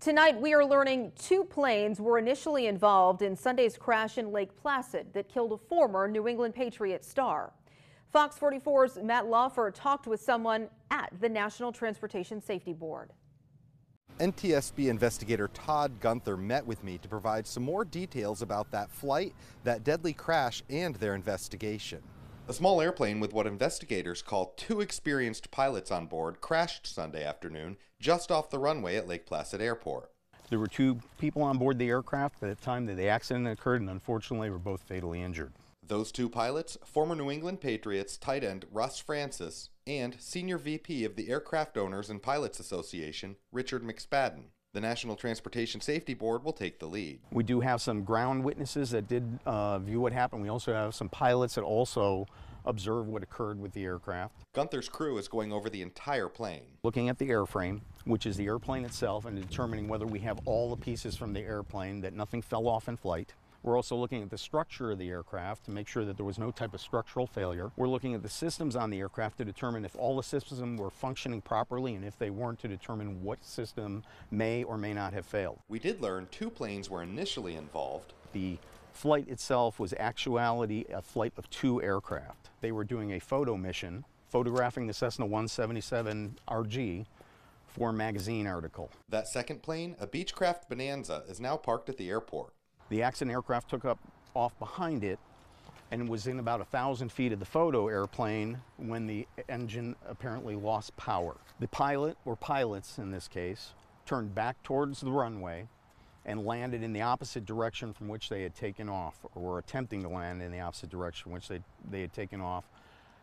Tonight, we are learning two planes were initially involved in Sunday's crash in Lake Placid that killed a former New England Patriot star. Fox 44's Matt Laufer talked with someone at the National Transportation Safety Board. NTSB investigator Todd Gunther met with me to provide some more details about that flight, that deadly crash, and their investigation. A small airplane with what investigators call two experienced pilots on board crashed Sunday afternoon just off the runway at Lake Placid Airport. There were two people on board the aircraft at the time that the accident occurred, and unfortunately were both fatally injured. Those two pilots, former New England Patriots tight end Russ Francis and Senior VP of the Aircraft Owners and Pilots Association, Richard McSpadden. The National Transportation Safety Board will take the lead. We do have some ground witnesses that did view what happened. We also have some pilots that also observed what occurred with the aircraft. Gunther's crew is going over the entire plane. Looking at the airframe, which is the airplane itself, and determining whether we have all the pieces from the airplane, that nothing fell off in flight. We're also looking at the structure of the aircraft to make sure that there was no type of structural failure. We're looking at the systems on the aircraft to determine if all the systems were functioning properly, and if they weren't, to determine what system may or may not have failed. We did learn two planes were initially involved. The flight itself was actually a flight of two aircraft. They were doing a photo mission, photographing the Cessna 177 RG for a magazine article. That second plane, a Beechcraft Bonanza, is now parked at the airport. The accident aircraft took off behind it and was in about 1,000 feet of the photo airplane when the engine apparently lost power. The pilot, or pilots in this case, turned back towards the runway and landed in the opposite direction from which they had taken off, or were attempting to land in the opposite direction from which they had taken off,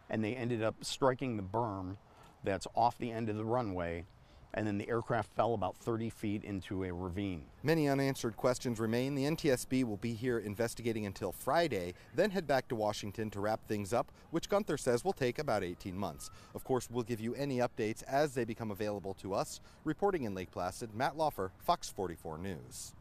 and they ended up striking the berm that's off the end of the runway, and then the aircraft fell about 30 feet into a ravine. Many unanswered questions remain. The NTSB will be here investigating until Friday, then head back to Washington to wrap things up, which Gunther says will take about 18 months. Of course, we'll give you any updates as they become available to us. Reporting in Lake Placid, Matt Laufer, Fox 44 News.